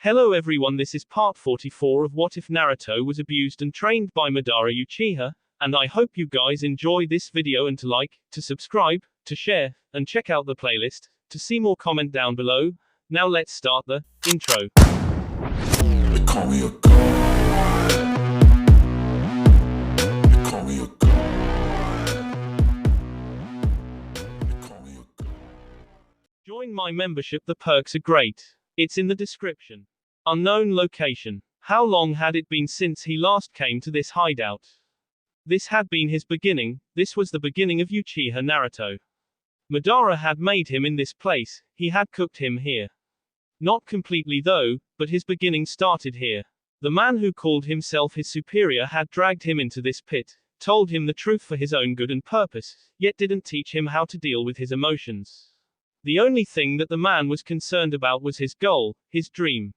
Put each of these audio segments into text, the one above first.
Hello everyone, this is part 44 of What If Naruto Was Abused and Trained by Madara Uchiha, and I hope you guys enjoy this video and to like, to subscribe, to share, and check out the playlist, to see more comment down below. Now let's start the intro. They call me a god. They call me a god. They call me a god. Join my membership, the perks are great. It's in the description. Unknown location. How long had it been since he last came to this hideout? This had been his beginning, this was the beginning of Uchiha Naruto. Madara had made him in this place, he had cooked him here. Not completely though, but his beginning started here. The man who called himself his superior had dragged him into this pit, told him the truth for his own good and purpose, yet didn't teach him how to deal with his emotions. The only thing that the man was concerned about was his goal, his dream.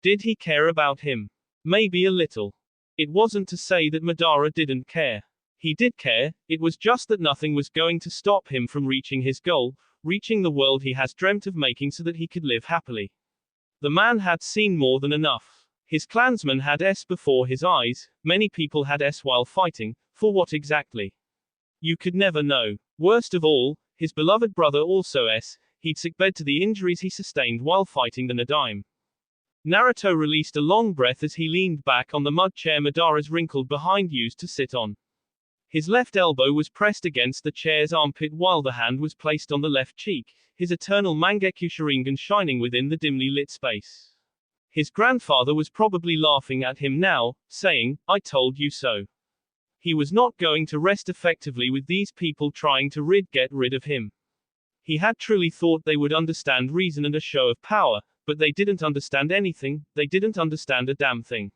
Did he care about him? Maybe a little. It wasn't to say that Madara didn't care. He did care, it was just that nothing was going to stop him from reaching his goal, reaching the world he has dreamt of making so that he could live happily. The man had seen more than enough. His clansmen had S before his eyes, many people had S while fighting, for what exactly? You could never know. Worst of all, his beloved brother also S, he'd sickbed to the injuries he sustained while fighting the Nadaime. Naruto released a long breath as he leaned back on the mud chair Madara's wrinkled behind used to sit on. His left elbow was pressed against the chair's armpit while the hand was placed on the left cheek, his eternal Mangekyo Sharingan shining within the dimly lit space. His grandfather was probably laughing at him now, saying, "I told you so." He was not going to rest effectively with these people trying to get rid of him. He had truly thought they would understand reason and a show of power, but they didn't understand anything, they didn't understand a damn thing.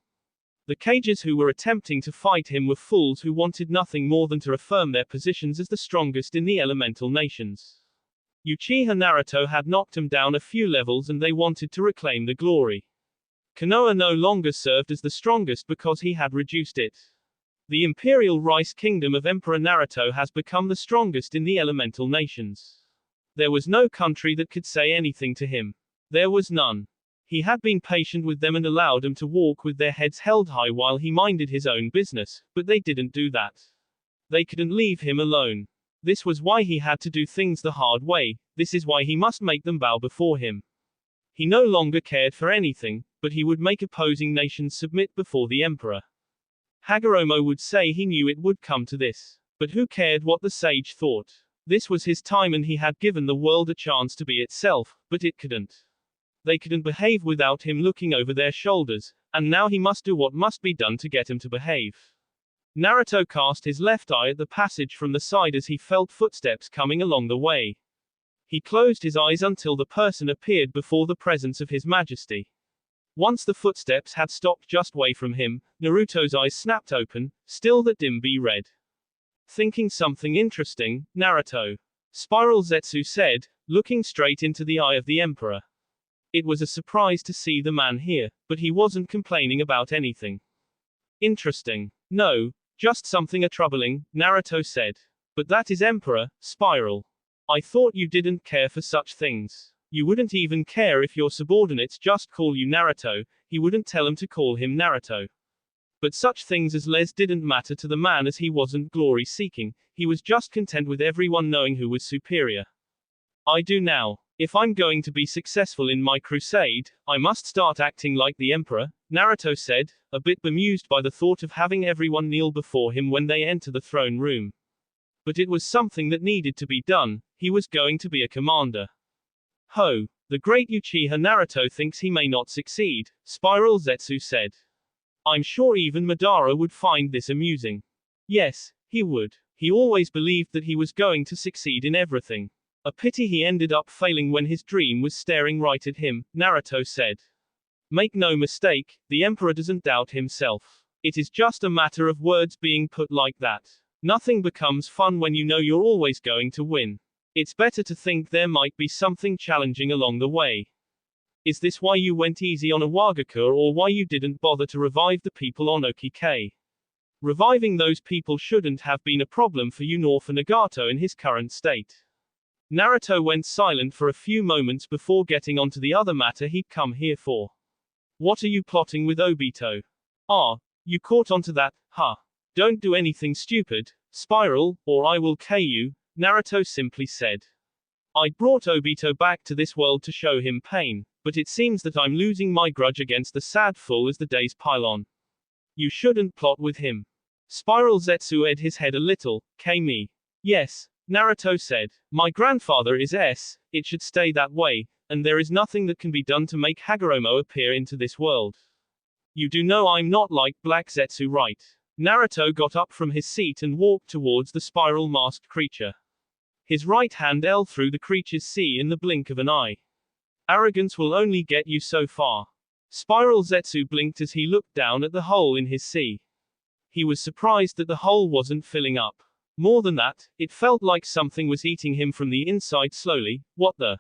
The cages who were attempting to fight him were fools who wanted nothing more than to affirm their positions as the strongest in the elemental nations. Uchiha Naruto had knocked them down a few levels and they wanted to reclaim the glory. Konoha no longer served as the strongest because he had reduced it. The Imperial Rice Kingdom of Emperor Naruto has become the strongest in the elemental nations. There was no country that could say anything to him. There was none. He had been patient with them and allowed them to walk with their heads held high while he minded his own business, but they didn't do that. They couldn't leave him alone. This was why he had to do things the hard way, this is why he must make them bow before him. He no longer cared for anything, but he would make opposing nations submit before the emperor. Hagoromo would say he knew it would come to this. But who cared what the sage thought? This was his time and he had given the world a chance to be itself, but it couldn't. They couldn't behave without him looking over their shoulders, and now he must do what must be done to get him to behave. Naruto cast his left eye at the passage from the side as he felt footsteps coming along the way. He closed his eyes until the person appeared before the presence of his majesty. Once the footsteps had stopped just away from him, Naruto's eyes snapped open, still that dim be red. Thinking something interesting, Naruto. Spiral Zetsu said, looking straight into the eye of the emperor. It was a surprise to see the man here, but he wasn't complaining about anything. Interesting. No, just something troubling, Naruto said. But that is Emperor, Spiral. I thought you didn't care for such things. You wouldn't even care if your subordinates just call you Naruto, he wouldn't tell them to call him Naruto. But such things as les didn't matter to the man as he wasn't glory seeking, he was just content with everyone knowing who was superior. I do now. If I'm going to be successful in my crusade, I must start acting like the emperor, Naruto said, a bit bemused by the thought of having everyone kneel before him when they enter the throne room. But it was something that needed to be done, he was going to be a commander. Ho! The great Uchiha Naruto thinks he may not succeed, Spiral Zetsu said. I'm sure even Madara would find this amusing. Yes, he would. He always believed that he was going to succeed in everything. A pity he ended up failing when his dream was staring right at him, Naruto said. Make no mistake, the emperor doesn't doubt himself. It is just a matter of words being put like that. Nothing becomes fun when you know you're always going to win. It's better to think there might be something challenging along the way. Is this why you went easy on Awagakure or why you didn't bother to revive the people on Okike? Reviving those people shouldn't have been a problem for you nor for Nagato in his current state. Naruto went silent for a few moments before getting onto the other matter he'd come here for. What are you plotting with Obito? Ah, you caught onto that, huh? Don't do anything stupid, Spiral, or I will K you, Naruto simply said. I'd brought Obito back to this world to show him pain, but it seems that I'm losing my grudge against the sad fool as the days pile on. You shouldn't plot with him. Spiral Zetsu his head a little. Me. Yes, Naruto said. My grandfather is it should stay that way, and there is nothing that can be done to make Hagoromo appear into this world. You do know I'm not like Black Zetsu, right? Naruto got up from his seat and walked towards the spiral masked creature. His right hand L through the creature's C in the blink of an eye. Arrogance will only get you so far. Spiral Zetsu blinked as he looked down at the hole in his C. He was surprised that the hole wasn't filling up. More than that, it felt like something was eating him from the inside slowly. What the?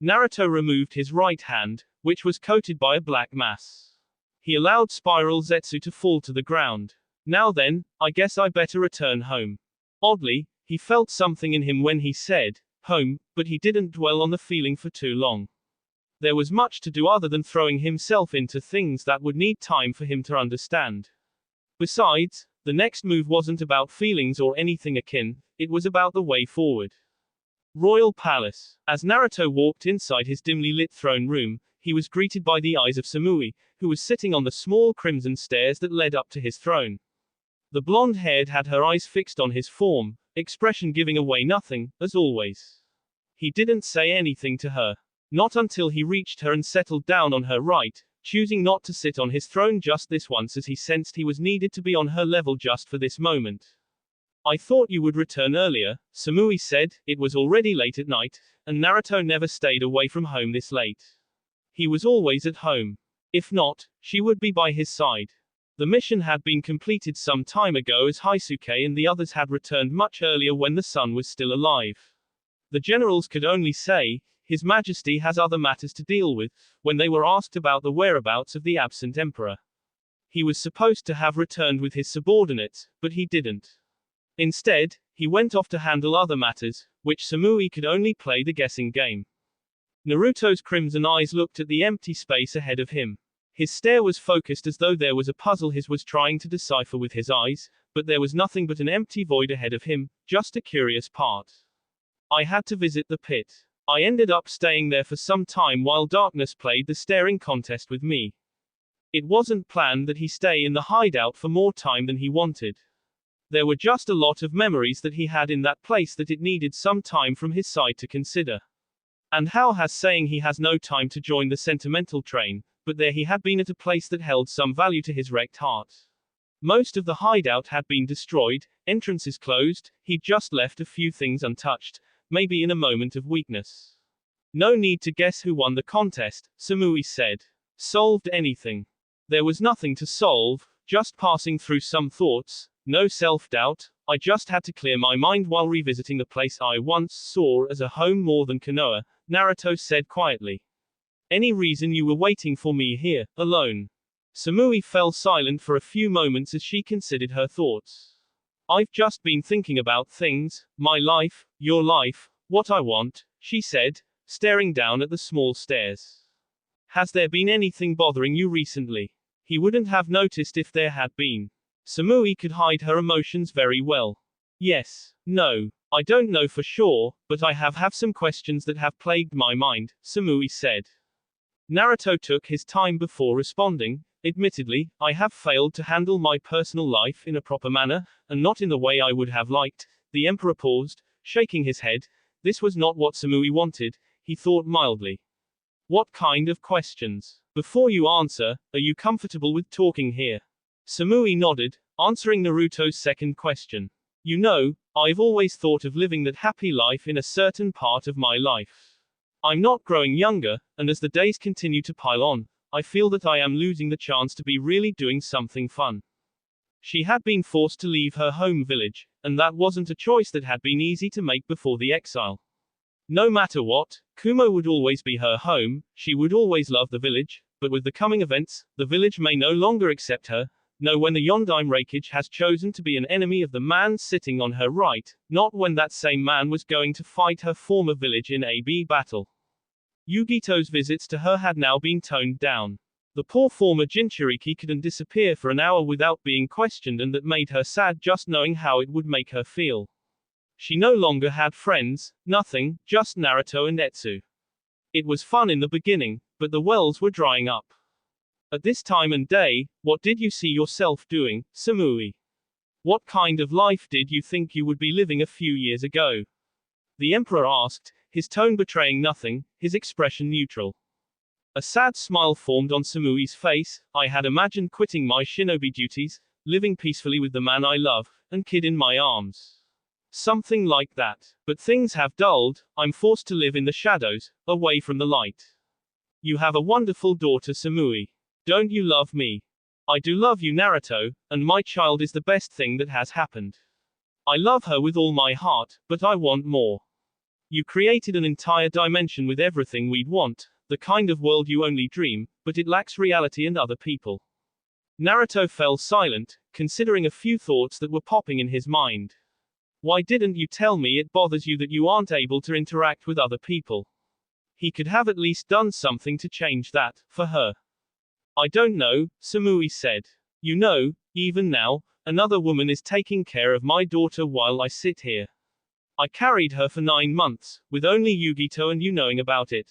Naruto removed his right hand, which was coated by a black mass. He allowed Spiral Zetsu to fall to the ground. Now then, I guess I better return home. Oddly, he felt something in him when he said, home, but he didn't dwell on the feeling for too long. There was much to do other than throwing himself into things that would need time for him to understand. Besides, the next move wasn't about feelings or anything akin, it was about the way forward. Royal Palace. As Naruto walked inside his dimly lit throne room, he was greeted by the eyes of Samui, who was sitting on the small crimson stairs that led up to his throne. The blonde-haired had her eyes fixed on his form, expression giving away nothing, as always. He didn't say anything to her. Not until he reached her and settled down on her right, choosing not to sit on his throne just this once as he sensed he was needed to be on her level just for this moment. I thought you would return earlier, Samui said. It was already late at night, and Naruto never stayed away from home this late. He was always at home. If not, she would be by his side. The mission had been completed some time ago as Haisuke and the others had returned much earlier when the sun was still alive. The generals could only say, His Majesty has other matters to deal with, when they were asked about the whereabouts of the absent emperor. He was supposed to have returned with his subordinates, but he didn't. Instead, he went off to handle other matters, which Samui could only play the guessing game. Naruto's crimson eyes looked at the empty space ahead of him. His stare was focused as though there was a puzzle he was trying to decipher with his eyes, but there was nothing but an empty void ahead of him, just a curious part. I had to visit the pit. I ended up staying there for some time while darkness played the staring contest with me. It wasn't planned that he stay in the hideout for more time than he wanted. There were just a lot of memories that he had in that place that it needed some time from his side to consider. And how has saying he has no time to join the sentimental train, but there he had been at a place that held some value to his wrecked heart. Most of the hideout had been destroyed, entrances closed, he'd just left a few things untouched, maybe in a moment of weakness. No need to guess who won the contest, Samui said. Solved anything? There was nothing to solve, just passing through some thoughts, no self-doubt. I just had to clear my mind while revisiting the place I once saw as a home more than Konoha, Naruto said quietly. Any reason you were waiting for me here, alone? Samui fell silent for a few moments as she considered her thoughts. I've just been thinking about things, my life, your life, what I want, she said, staring down at the small stairs. Has there been anything bothering you recently? He wouldn't have noticed if there had been. Samui could hide her emotions very well. Yes, no, I don't know for sure, but I have some questions that have plagued my mind, Samui said. Naruto took his time before responding. Admittedly, I have failed to handle my personal life in a proper manner, and not in the way I would have liked. The emperor paused, shaking his head. This was not what Samui wanted, he thought mildly. What kind of questions? Before you answer, are you comfortable with talking here? Samui nodded, answering Naruto's second question. You know, I've always thought of living that happy life in a certain part of my life. I'm not growing younger, and as the days continue to pile on, I feel that I am losing the chance to be really doing something fun. She had been forced to leave her home village, and that wasn't a choice that had been easy to make before the exile. No matter what, Kumo would always be her home, she would always love the village, but with the coming events, the village may no longer accept her. No, when the Yondaime Reikage has chosen to be an enemy of the man sitting on her right, not when that same man was going to fight her former village in a battle. Yugito's visits to her had now been toned down. The poor former Jinchuriki couldn't disappear for an hour without being questioned, and that made her sad just knowing how it would make her feel. She no longer had friends, nothing, just Naruto and Etsu. It was fun in the beginning, but the wells were drying up. At this time and day, what did you see yourself doing, Samui? What kind of life did you think you would be living a few years ago? The emperor asked, his tone betraying nothing, his expression neutral. A sad smile formed on Samui's face. I had imagined quitting my shinobi duties, living peacefully with the man I love, and kid in my arms. Something like that. But things have dulled, I'm forced to live in the shadows, away from the light. You have a wonderful daughter Samui. Don't you love me? I do love you Naruto, and my child is the best thing that has happened. I love her with all my heart, but I want more. You created an entire dimension with everything we'd want, the kind of world you only dream, but it lacks reality and other people. Naruto fell silent, considering a few thoughts that were popping in his mind. Why didn't you tell me it bothers you that you aren't able to interact with other people? He could have at least done something to change that, for her. I don't know, Samui said. You know, even now, another woman is taking care of my daughter while I sit here. I carried her for 9 months, with only Yugito and you knowing about it.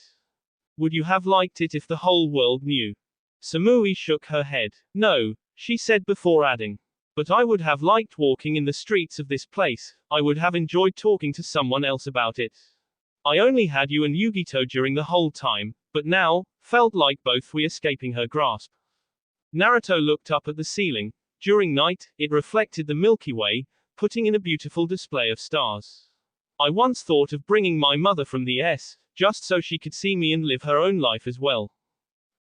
Would you have liked it if the whole world knew? Samui shook her head. No, she said before adding. But I would have liked walking in the streets of this place, I would have enjoyed talking to someone else about it. I only had you and Yugito during the whole time, but now, felt like both we escaping her grasp. Naruto looked up at the ceiling. During night, it reflected the Milky Way, putting in a beautiful display of stars. I once thought of bringing my mother from the S, just so she could see me and live her own life as well.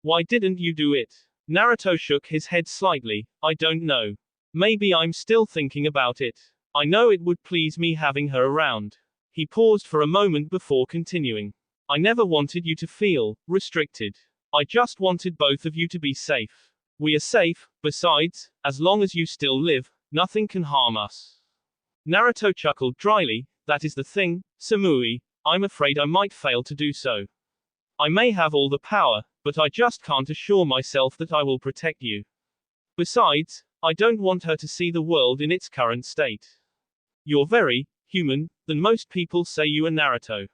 Why didn't you do it? Naruto shook his head slightly. I don't know. Maybe I'm still thinking about it. I know it would please me having her around. He paused for a moment before continuing. I never wanted you to feel restricted. I just wanted both of you to be safe. We are safe, besides, as long as you still live, nothing can harm us. Naruto chuckled dryly. That is the thing, Samui, I'm afraid I might fail to do so. I may have all the power, but I just can't assure myself that I will protect you. Besides, I don't want her to see the world in its current state. You're very human than most people say you are Naruto.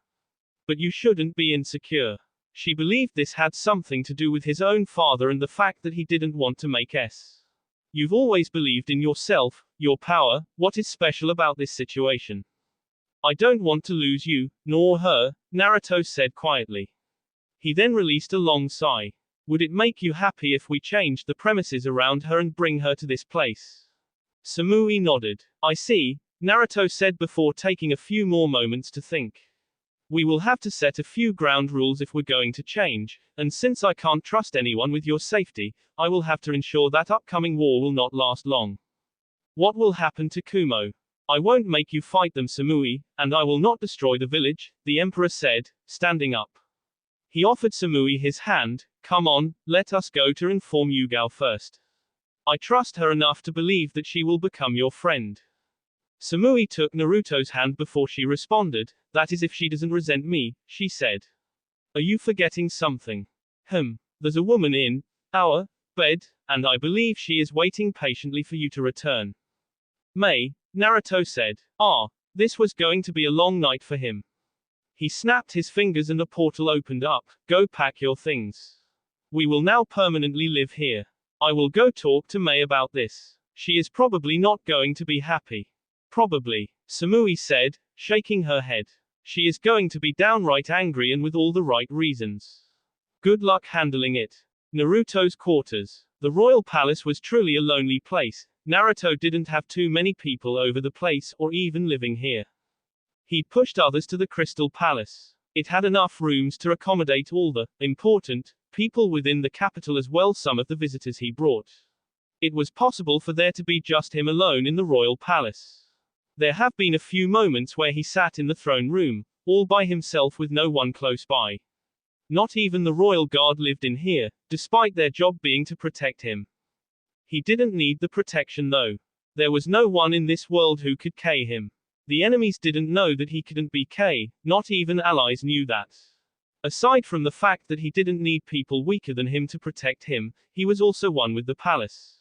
But you shouldn't be insecure. She believed this had something to do with his own father and the fact that he didn't want to make S. You've always believed in yourself, your power. What is special about this situation? I don't want to lose you, nor her, Naruto said quietly. He then released a long sigh. Would it make you happy if we changed the premises around her and bring her to this place? Samui nodded. I see, Naruto said before taking a few more moments to think. We will have to set a few ground rules if we're going to change, and since I can't trust anyone with your safety, I will have to ensure that upcoming war will not last long. What will happen to Kumo? I won't make you fight them Samui, and I will not destroy the village, the emperor said, standing up. He offered Samui his hand. Come on, let us go to inform Yugao first. I trust her enough to believe that she will become your friend. Samui took Naruto's hand before she responded. That is if she doesn't resent me, she said. Are you forgetting something? There's a woman in our bed, and I believe she is waiting patiently for you to return. May, Naruto said. This was going to be a long night for him. He snapped his fingers and a portal opened up. Go pack your things. We will now permanently live here. I will go talk to May about this. She is probably not going to be happy. Probably, Samui said, shaking her head. She is going to be downright angry and with all the right reasons. Good luck handling it. Naruto's quarters. The royal palace was truly a lonely place. Naruto didn't have too many people over the place or even living here. He'd pushed others to the Crystal Palace. It had enough rooms to accommodate all the important people within the capital as well some of the visitors he brought. It was possible for there to be just him alone in the royal palace. There have been a few moments where he sat in the throne room, all by himself with no one close by. Not even the royal guard lived in here, despite their job being to protect him. He didn't need the protection though. There was no one in this world who could K him. The enemies didn't know that he couldn't be K, not even allies knew that. Aside from the fact that he didn't need people weaker than him to protect him, he was also one with the palace.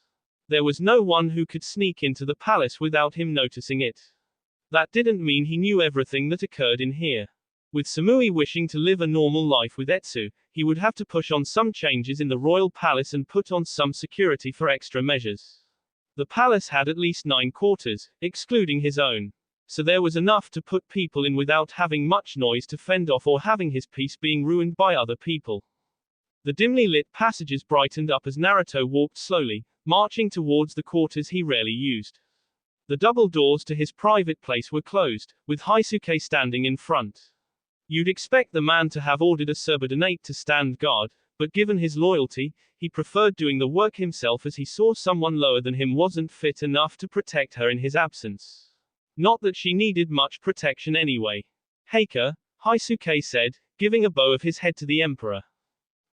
There was no one who could sneak into the palace without him noticing it. That didn't mean he knew everything that occurred in here. With Samui wishing to live a normal life with Etsu, he would have to push on some changes in the royal palace and put on some security for extra measures. The palace had at least 9 quarters, excluding his own. So there was enough to put people in without having much noise to fend off or having his peace being ruined by other people. The dimly lit passages brightened up as Naruto walked slowly, marching towards the quarters he rarely used. The double doors to his private place were closed, with Haisuke standing in front. You'd expect the man to have ordered a subordinate to stand guard, but given his loyalty, he preferred doing the work himself as he saw someone lower than him wasn't fit enough to protect her in his absence. Not that she needed much protection anyway. Heika, Haisuke said, giving a bow of his head to the emperor.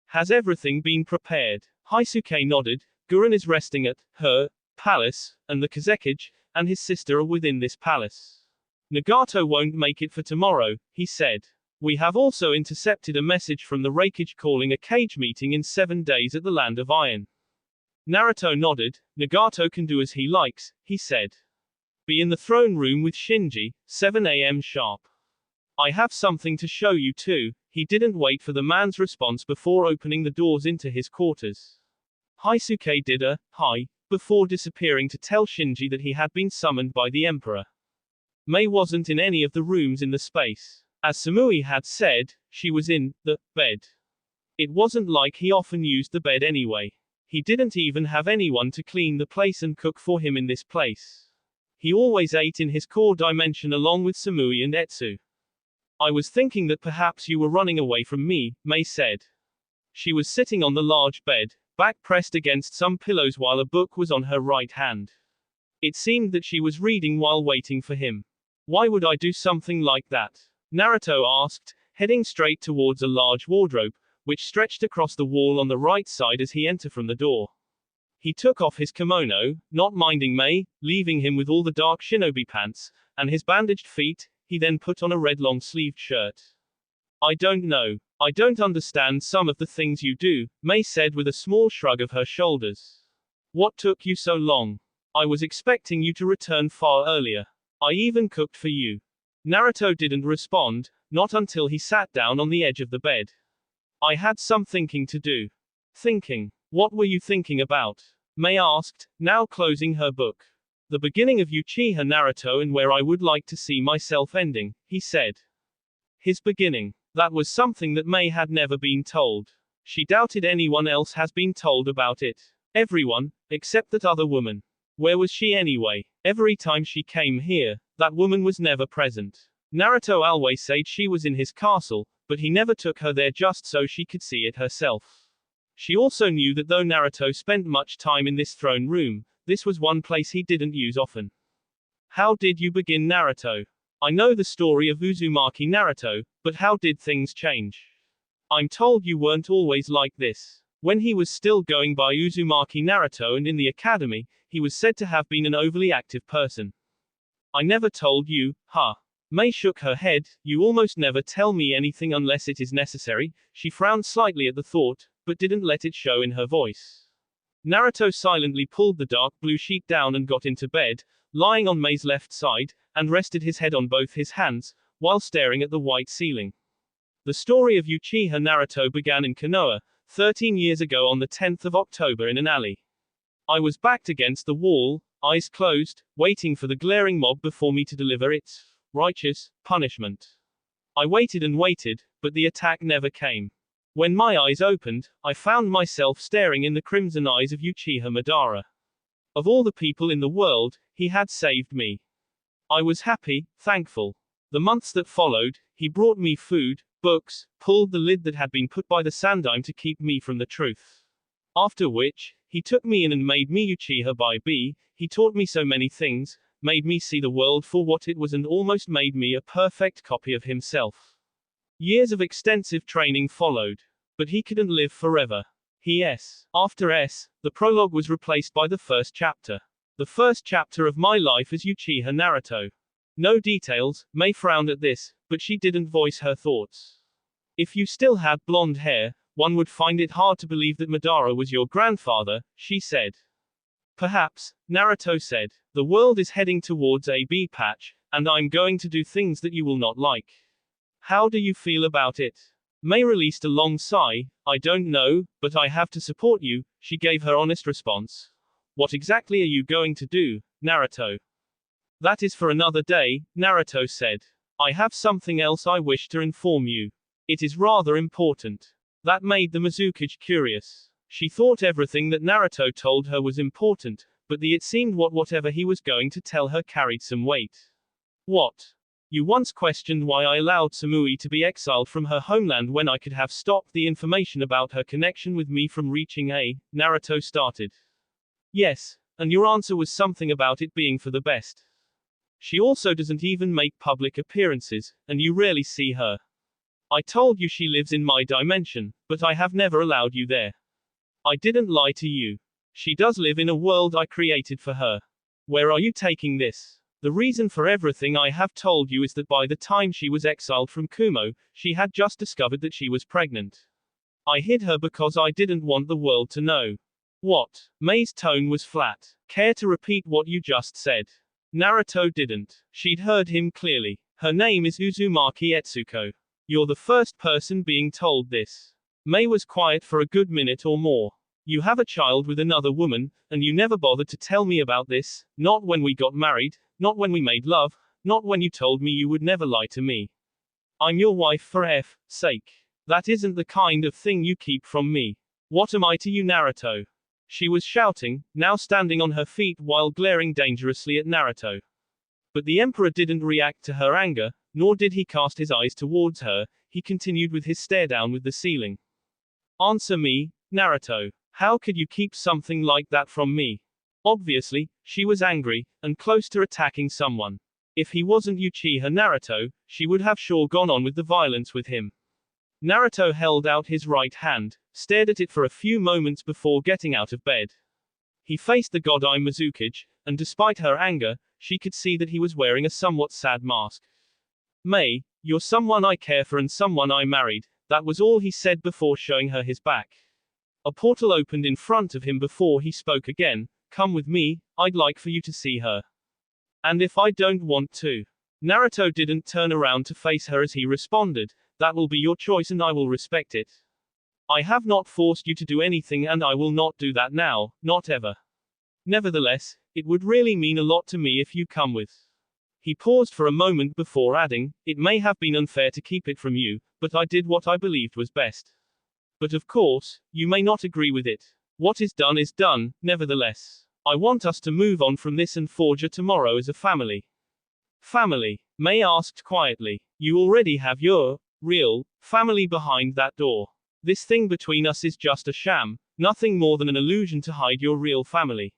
Has everything been prepared? Haisuke nodded. Gurren is resting at her palace, and the Kazekage and his sister are within this palace. Nagato won't make it for tomorrow, he said. We have also intercepted a message from the Raikage calling a cage meeting in 7 days at the Land of Iron. Naruto nodded. Nagato can do as he likes, he said. Be in the throne room with Shinji, 7 a.m. sharp. I have something to show you too. He didn't wait for the man's response before opening the doors into his quarters. Haisuke did a hi before disappearing to tell Shinji that he had been summoned by the emperor. Mei wasn't in any of the rooms in the space. As Samui had said, she was in the bed. It wasn't like he often used the bed anyway. He didn't even have anyone to clean the place and cook for him in this place. He always ate in his core dimension along with Samui and Etsu. I was thinking that perhaps you were running away from me, Mei said. She was sitting on the large bed, back pressed against some pillows while a book was on her right hand. It seemed that she was reading while waiting for him. Why would I do something like that? Naruto asked, heading straight towards a large wardrobe, which stretched across the wall on the right side as he entered from the door. He took off his kimono, not minding Mei, leaving him with all the dark shinobi pants, and his bandaged feet. He then put on a red long-sleeved shirt. I don't know. I don't understand some of the things you do, Mei said with a small shrug of her shoulders. What took you so long? I was expecting you to return far earlier. I even cooked for you. Naruto didn't respond, not until he sat down on the edge of the bed. I had some thinking to do. Thinking? What were you thinking about? Mei asked, now closing her book. The beginning of Uchiha Naruto and where I would like to see myself ending, he said. His beginning. That was something that Mei had never been told. She doubted anyone else has been told about it. Everyone, except that other woman. Where was she anyway? Every time she came here, that woman was never present. Naruto always said she was in his castle, but he never took her there just so she could see it herself. She also knew that though Naruto spent much time in this throne room, this was one place he didn't use often. How did you begin, Naruto? I know the story of Uzumaki Naruto, but how did things change? I'm told you weren't always like this. When he was still going by Uzumaki Naruto and in the academy, he was said to have been an overly active person. I never told you, huh? Mei shook her head. You almost never tell me anything unless it is necessary. She frowned slightly at the thought, but didn't let it show in her voice. Naruto silently pulled the dark blue sheet down and got into bed, lying on Mei's left side, and rested his head on both his hands, while staring at the white ceiling. The story of Uchiha Naruto began in Konoha, 13 years ago on the 10th of October in an alley. I was backed against the wall, eyes closed, waiting for the glaring mob before me to deliver its righteous punishment. I waited and waited, but the attack never came. When my eyes opened, I found myself staring in the crimson eyes of Uchiha Madara. Of all the people in the world, he had saved me. I was happy, thankful. The months that followed, he brought me food, books, pulled the lid that had been put by the Sandaime to keep me from the truth. After which, he took me in and made me Uchiha by B. He taught me so many things, made me see the world for what it was and almost made me a perfect copy of himself. Years of extensive training followed. But he couldn't live forever. After S, the prologue was replaced by the first chapter. The first chapter of my life as Uchiha Naruto. No details. Mei frowned at this, but she didn't voice her thoughts. If you still had blonde hair, one would find it hard to believe that Madara was your grandfather, she said. Perhaps, Naruto said. The world is heading towards a B patch, and I'm going to do things that you will not like. How do you feel about it? Mei released a long sigh. I don't know, but I have to support you, she gave her honest response. What exactly are you going to do, Naruto? That is for another day, Naruto said. I have something else I wish to inform you. It is rather important. That made the Mizukage curious. She thought everything that Naruto told her was important, but it seemed whatever he was going to tell her carried some weight. What? You once questioned why I allowed Samui to be exiled from her homeland when I could have stopped the information about her connection with me from reaching Naruto started. Yes, and your answer was something about it being for the best. She also doesn't even make public appearances, and you rarely see her. I told you she lives in my dimension, but I have never allowed you there. I didn't lie to you. She does live in a world I created for her. Where are you taking this? The reason for everything I have told you is that by the time she was exiled from Kumo, she had just discovered that she was pregnant. I hid her because I didn't want the world to know. What? Mei's tone was flat. Care to repeat what you just said? Naruto didn't. She'd heard him clearly. Her name is Uzumaki Etsuko. You're the first person being told this. Mei was quiet for a good minute or more. You have a child with another woman, and you never bothered to tell me about this, not when we got married, not when we made love, not when you told me you would never lie to me. I'm your wife for F's sake. That isn't the kind of thing you keep from me. What am I to you, Naruto? She was shouting, now standing on her feet while glaring dangerously at Naruto. But the Emperor didn't react to her anger, nor did he cast his eyes towards her. He continued with his stare down with the ceiling. Answer me, Naruto. How could you keep something like that from me? Obviously, she was angry, and close to attacking someone. If he wasn't Uchiha Naruto, she would have sure gone on with the violence with him. Naruto held out his right hand, stared at it for a few moments before getting out of bed. He faced the Godai Mizukage, and despite her anger, she could see that he was wearing a somewhat sad mask. Mei, you're someone I care for and someone I married, that was all he said before showing her his back. A portal opened in front of him before he spoke again. Come with me, I'd like for you to see her. And if I don't want to? Naruto didn't turn around to face her as he responded, that will be your choice and I will respect it. I have not forced you to do anything and I will not do that now, not ever. Nevertheless, it would really mean a lot to me if you come with. He paused for a moment before adding, it may have been unfair to keep it from you, but I did what I believed was best. But of course, you may not agree with it. What is done, nevertheless. I want us to move on from this and forge a tomorrow as a family. Family? Mei asked quietly. You already have your real family behind that door. This thing between us is just a sham, nothing more than an illusion to hide your real family.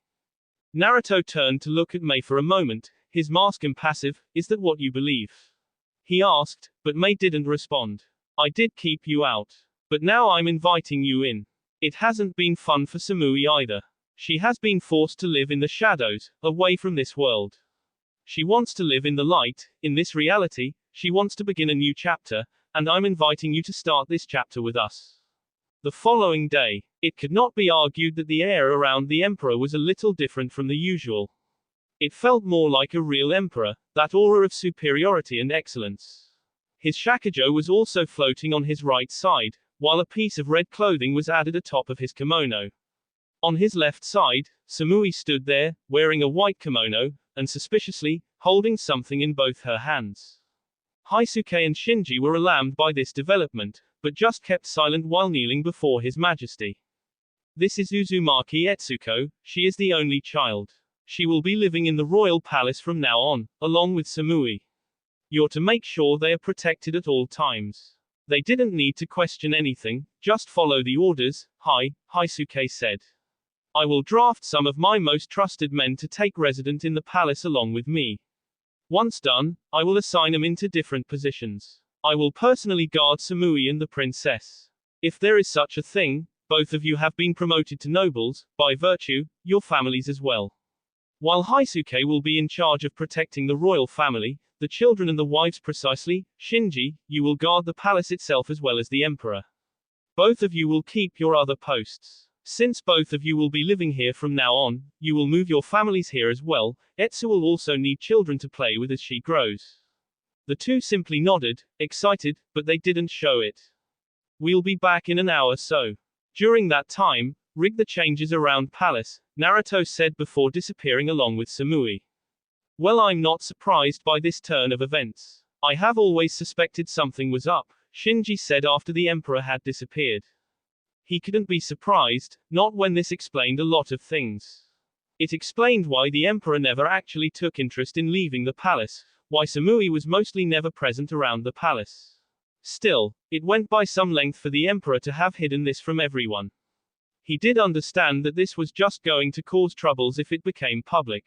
Naruto turned to look at Mei for a moment, his mask impassive. Is that what you believe? He asked, but Mei didn't respond. I did keep you out. But now I'm inviting you in. It hasn't been fun for Samui either. She has been forced to live in the shadows, away from this world. She wants to live in the light, in this reality. She wants to begin a new chapter, and I'm inviting you to start this chapter with us. The following day, it could not be argued that the air around the Emperor was a little different from the usual. It felt more like a real Emperor, that aura of superiority and excellence. His shakujo was also floating on his right side, while a piece of red clothing was added atop of his kimono. On his left side, Samui stood there, wearing a white kimono, and suspiciously, holding something in both her hands. Haisuke and Shinji were alarmed by this development, but just kept silent while kneeling before His Majesty. This is Uzumaki Etsuko, she is the only child. She will be living in the royal palace from now on, along with Samui. You're to make sure they are protected at all times. They didn't need to question anything, just follow the orders. Haisuke said. I will draft some of my most trusted men to take residence in the palace along with me. Once done, I will assign them into different positions. I will personally guard Samui and the princess. If there is such a thing, both of you have been promoted to nobles, by virtue, your families as well. While Haisuke will be in charge of protecting the royal family, The children and the wives precisely. Shinji, you will guard the palace itself as well as the emperor. Both of you will keep your other posts. Since both of you will be living here from now on, you will move your families here as well. Etsu will also need children to play with as she grows. The two simply nodded, excited, but they didn't show it. We'll be back in an hour so. During that time, rig the changes around palace, Naruto said before disappearing along with Samui. Well, I'm not surprised by this turn of events. I have always suspected something was up, Shinji said after the emperor had disappeared. He couldn't be surprised, not when this explained a lot of things. It explained why the emperor never actually took interest in leaving the palace, why Samui was mostly never present around the palace. Still, it went by some length for the emperor to have hidden this from everyone. He did understand that this was just going to cause troubles if it became public.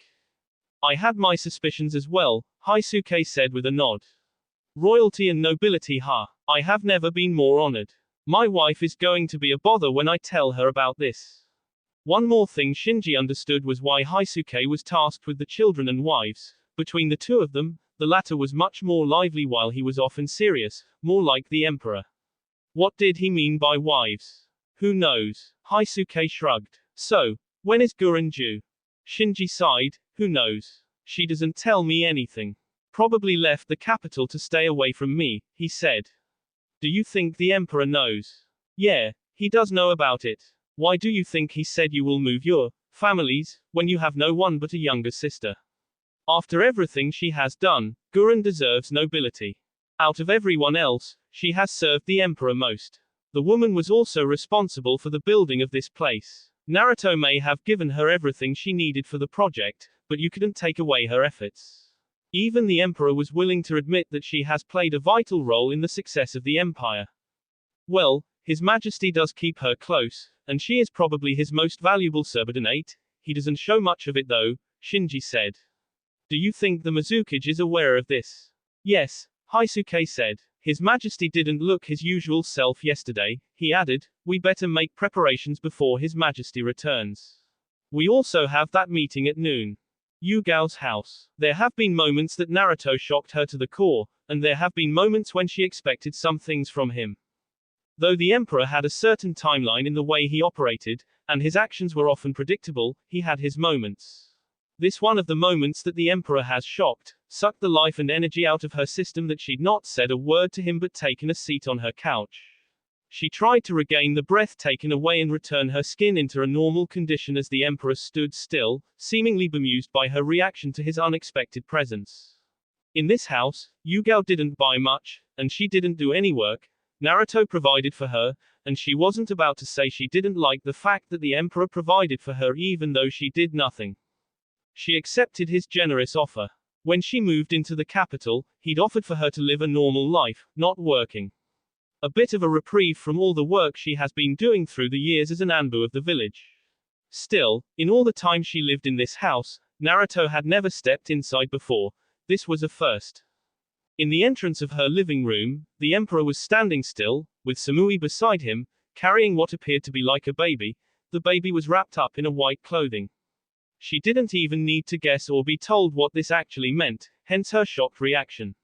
I had my suspicions as well, Haisuke said with a nod. Royalty and nobility, huh? I have never been more honored. My wife is going to be a bother when I tell her about this. One more thing Shinji understood was why Haisuke was tasked with the children and wives. Between the two of them, the latter was much more lively while he was often serious, more like the emperor. What did he mean by wives? Who knows? Haisuke shrugged. So, when is Gurren due? Shinji sighed, who knows? She doesn't tell me anything. Probably left the capital to stay away from me, he said. Do you think the emperor knows? Yeah, he does know about it. Why do you think he said you will move your families, when you have no one but a younger sister? After everything she has done, Gurren deserves nobility. Out of everyone else, she has served the emperor most. The woman was also responsible for the building of this place. Naruto may have given her everything she needed for the project, but you couldn't take away her efforts. Even the emperor was willing to admit that she has played a vital role in the success of the empire. Well, His Majesty does keep her close, and she is probably his most valuable subordinate. He doesn't show much of it though, Shinji said. Do you think the Mizukage is aware of this? Yes, Haisuke said. His Majesty didn't look his usual self yesterday, he added. We better make preparations before His Majesty returns. We also have that meeting at noon. Yugao's house. There have been moments that Naruto shocked her to the core, and there have been moments when she expected some things from him. Though the Emperor had a certain timeline in the way he operated, and his actions were often predictable, he had his moments. This one of the moments that the Emperor has shocked, sucked the life and energy out of her system that she'd not said a word to him but taken a seat on her couch. She tried to regain the breath taken away and return her skin into a normal condition as the Emperor stood still, seemingly bemused by her reaction to his unexpected presence. In this house, Yugao didn't buy much, and she didn't do any work. Naruto provided for her, and she wasn't about to say she didn't like the fact that the Emperor provided for her even though she did nothing. She accepted his generous offer. When she moved into the capital, he'd offered for her to live a normal life, not working. A bit of a reprieve from all the work she has been doing through the years as an Anbu of the village. Still, in all the time she lived in this house, Naruto had never stepped inside before. This was a first. In the entrance of her living room, the Emperor was standing still, with Samui beside him, carrying what appeared to be like a baby. The baby was wrapped up in a white clothing. She didn't even need to guess or be told what this actually meant, hence her shocked reaction.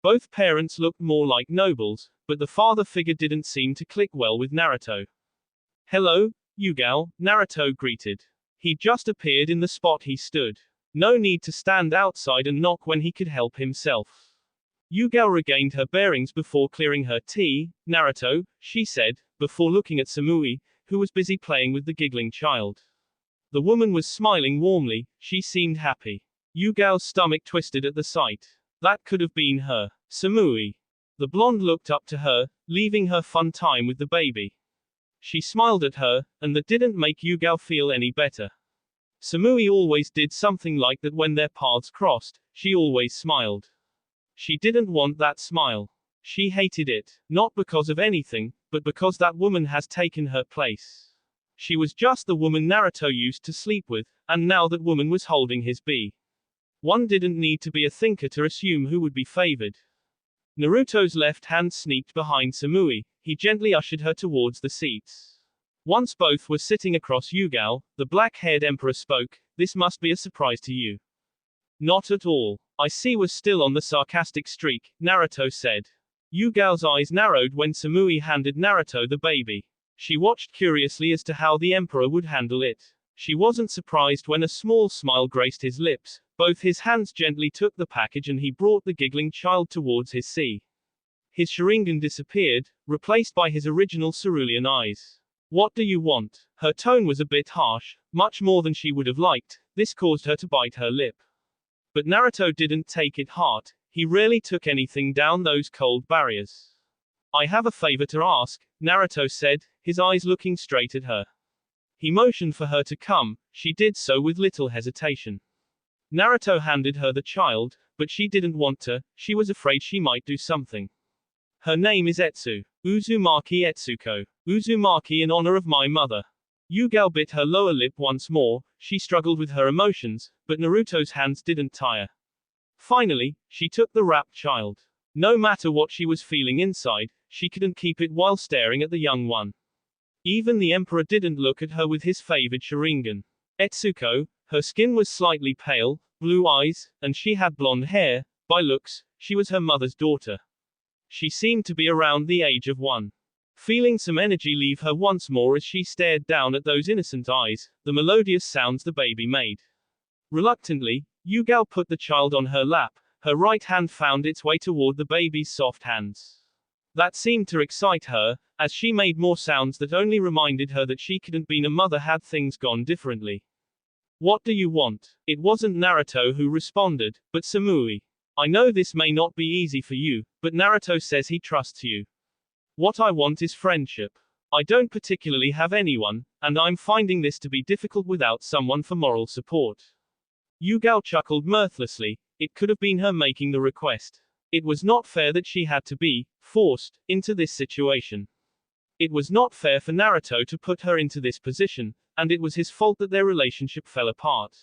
Both parents looked more like nobles, but the father figure didn't seem to click well with Naruto. Hello, Yugao, Naruto greeted. He just appeared in the spot he stood. No need to stand outside and knock when he could help himself. Yugao regained her bearings before clearing her tea. Naruto, she said, before looking at Samui, who was busy playing with the giggling child. The woman was smiling warmly, she seemed happy. Yugao's stomach twisted at the sight. That could have been her. Samui. The blonde looked up to her, leaving her fun time with the baby. She smiled at her, and that didn't make Yugao feel any better. Samui always did something like that when their paths crossed, she always smiled. She didn't want that smile. She hated it, not because of anything, but because that woman has taken her place. She was just the woman Naruto used to sleep with, and now that woman was holding his bee. One didn't need to be a thinker to assume who would be favored. Naruto's left hand sneaked behind Samui, he gently ushered her towards the seats. Once both were sitting across Yugao, the black-haired emperor spoke, this must be a surprise to you. Not at all. I see was still on the sarcastic streak, Naruto said. Yugao's eyes narrowed when Samui handed Naruto the baby. She watched curiously as to how the emperor would handle it. She wasn't surprised when a small smile graced his lips. Both his hands gently took the package and he brought the giggling child towards his sea. His Sharingan disappeared, replaced by his original cerulean eyes. What do you want? Her tone was a bit harsh, much more than she would have liked. This caused her to bite her lip. But Naruto didn't take it hard. He rarely took anything down those cold barriers. I have a favor to ask, Naruto said, his eyes looking straight at her. He motioned for her to come. She did so with little hesitation. Naruto handed her the child, but she didn't want to. She was afraid she might do something. Her name is Etsu. Uzumaki Etsuko. Uzumaki in honor of my mother. Yugao bit her lower lip once more. She struggled with her emotions, but Naruto's hands didn't tire. Finally, she took the wrapped child. No matter what she was feeling inside, she couldn't keep it while staring at the young one. Even the emperor didn't look at her with his favored Sharingan. Etsuko, her skin was slightly pale, blue eyes, and she had blonde hair. By looks, she was her mother's daughter. She seemed to be around the age of 1. Feeling some energy leave her once more as she stared down at those innocent eyes, the melodious sounds the baby made. Reluctantly, Yugao put the child on her lap. Her right hand found its way toward the baby's soft hands. That seemed to excite her, as she made more sounds that only reminded her that she couldn't be a mother had things gone differently. What do you want? It wasn't Naruto who responded, but Samui. I know this may not be easy for you, but Naruto says he trusts you. What I want is friendship. I don't particularly have anyone, and I'm finding this to be difficult without someone for moral support. Yugao chuckled mirthlessly. It could have been her making the request. It was not fair that she had to be forced into this situation. It was not fair for Naruto to put her into this position, and it was his fault that their relationship fell apart.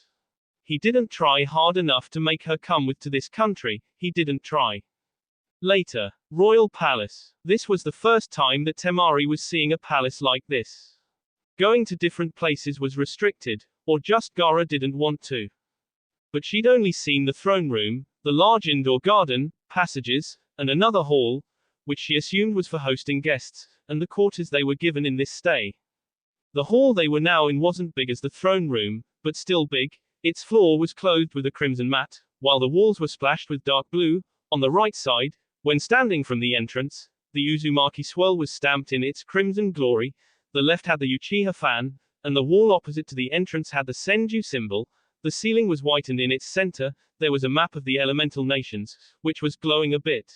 He didn't try hard enough to make her come with to this country. He didn't try. Later, Royal Palace. This was the first time that Temari was seeing a palace like this. Going to different places was restricted, or just Gaara didn't want to. But she'd only seen the throne room, the large indoor garden, passages, and another hall, which she assumed was for hosting guests, and the quarters they were given in this stay. The hall they were now in wasn't big as the throne room, but still big. Its floor was clothed with a crimson mat, while the walls were splashed with dark blue. On the right side, when standing from the entrance, the Uzumaki swirl was stamped in its crimson glory. The left had the Uchiha fan, and the wall opposite to the entrance had the Senju symbol. The ceiling was white and in its center, there was a map of the elemental nations, which was glowing a bit.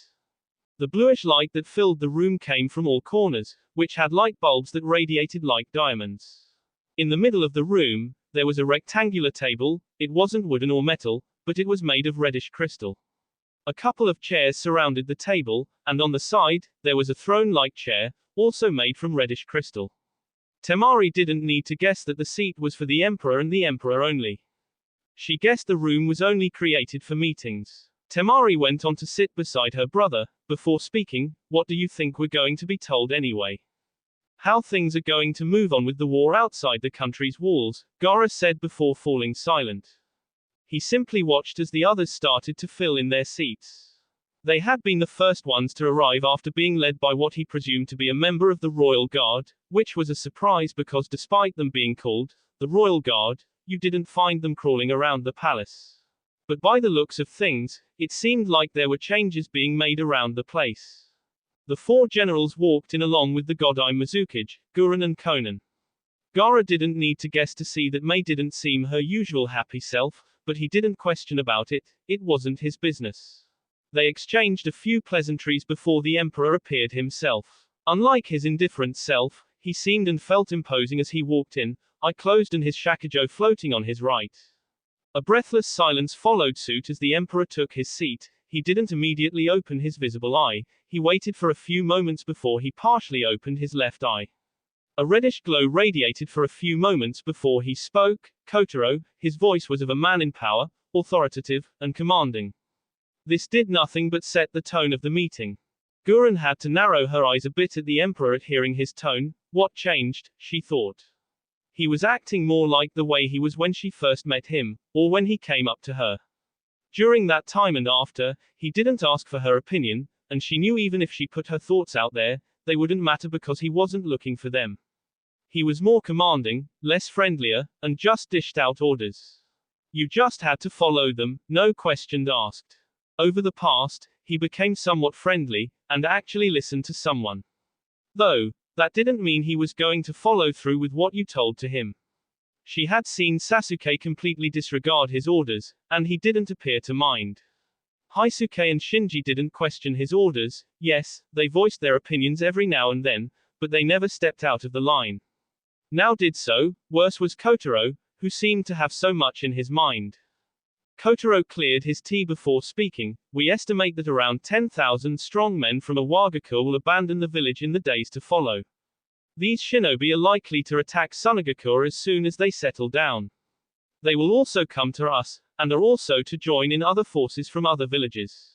The bluish light that filled the room came from all corners, which had light bulbs that radiated like diamonds. In the middle of the room, there was a rectangular table. It wasn't wooden or metal, but it was made of reddish crystal. A couple of chairs surrounded the table, and on the side, there was a throne-like chair, also made from reddish crystal. Temari didn't need to guess that the seat was for the emperor and the emperor only. She guessed the room was only created for meetings. Temari went on to sit beside her brother. Before speaking, what do you think we're going to be told anyway? How things are going to move on with the war outside the country's walls, Gaara said before falling silent. He simply watched as the others started to fill in their seats. They had been the first ones to arrive after being led by what he presumed to be a member of the Royal Guard, which was a surprise because despite them being called the Royal Guard, you didn't find them crawling around the palace. But by the looks of things, it seemed like there were changes being made around the place. The 4 generals walked in along with the Godai Mizukage, Gurren and Konan. Gaara didn't need to guess to see that Mei didn't seem her usual happy self, but he didn't question about it. It wasn't his business. They exchanged a few pleasantries before the emperor appeared himself. Unlike his indifferent self, he seemed and felt imposing as he walked in, eye closed and his shakujo floating on his right. A breathless silence followed suit as the emperor took his seat. He didn't immediately open his visible eye. He waited for a few moments before he partially opened his left eye. A reddish glow radiated for a few moments before he spoke. Kotaro, his voice was of a man in power, authoritative, and commanding. This did nothing but set the tone of the meeting. Gurren had to narrow her eyes a bit at the emperor at hearing his tone. What changed, she thought. He was acting more like the way he was when she first met him, or when he came up to her. During that time and after, he didn't ask for her opinion, and she knew even if she put her thoughts out there, they wouldn't matter because he wasn't looking for them. He was more commanding, less friendlier, and just dished out orders. You just had to follow them, no questions asked. Over the past, he became somewhat friendly, and actually listened to someone. Though, that didn't mean he was going to follow through with what you told to him. She had seen Sasuke completely disregard his orders, and he didn't appear to mind. Hyusuke and Shinji didn't question his orders. Yes, they voiced their opinions every now and then, but they never stepped out of the line. Now did so. Worse was Kotaro, who seemed to have so much in his mind. Kotaro cleared his tea before speaking. We estimate that around 10,000 strong men from Iwagakure will abandon the village in the days to follow. These shinobi are likely to attack Sunagakure as soon as they settle down. They will also come to us, and are also to join in other forces from other villages.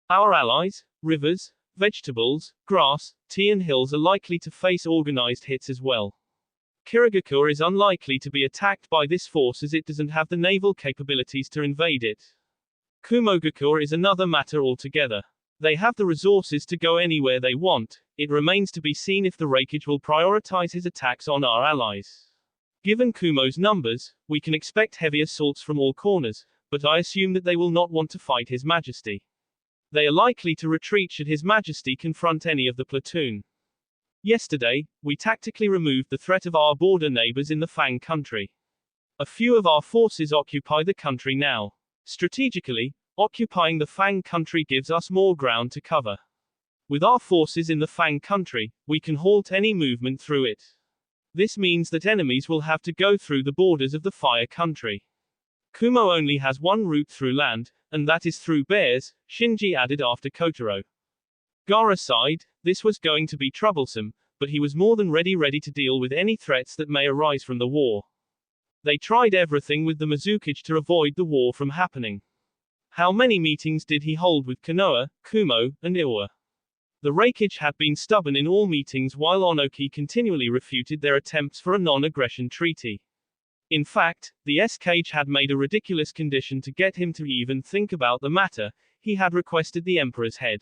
Our allies, rivers, vegetables, grass, tea and hills are likely to face organized hits as well. Kirigakure is unlikely to be attacked by this force as it doesn't have the naval capabilities to invade it. Kumogakure is another matter altogether. They have the resources to go anywhere they want. It remains to be seen if the Raikage will prioritize his attacks on our allies. Given Kumo's numbers, we can expect heavy assaults from all corners, but I assume that they will not want to fight His Majesty. They are likely to retreat should His Majesty confront any of the platoon. Yesterday, we tactically removed the threat of our border neighbors in the Fang country. A few of our forces occupy the country now. Strategically, occupying the Fang country gives us more ground to cover. With our forces in the Fang country, we can halt any movement through it. This means that enemies will have to go through the borders of the Fire country. Kumo only has one route through land, and that is through bears, Shinji added after Kotaro. Gaara sighed. This was going to be troublesome, but he was more than ready to deal with any threats that may arise from the war. They tried everything with the Mizukage to avoid the war from happening. How many meetings did he hold with Konoha, Kumo, and Iwa? The Raikage had been stubborn in all meetings while Onoki continually refuted their attempts for a non-aggression treaty. In fact, the S-Cage had made a ridiculous condition to get him to even think about the matter. He had requested the Emperor's head.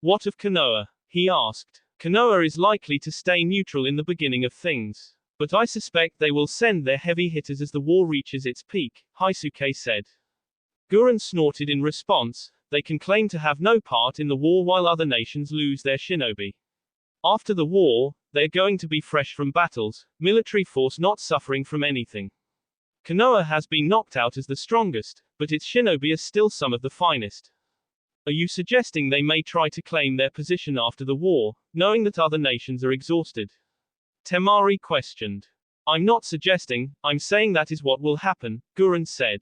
What of Konoha? He asked. Konoha is likely to stay neutral in the beginning of things. But I suspect they will send their heavy hitters as the war reaches its peak, Hyusuke said. Guren snorted in response. They can claim to have no part in the war while other nations lose their shinobi. After the war, they're going to be fresh from battles, military force not suffering from anything. Konoha has been knocked out as the strongest, but its shinobi are still some of the finest. Are you suggesting they may try to claim their position after the war, knowing that other nations are exhausted? Temari questioned. I'm not suggesting, I'm saying that is what will happen, Guren said.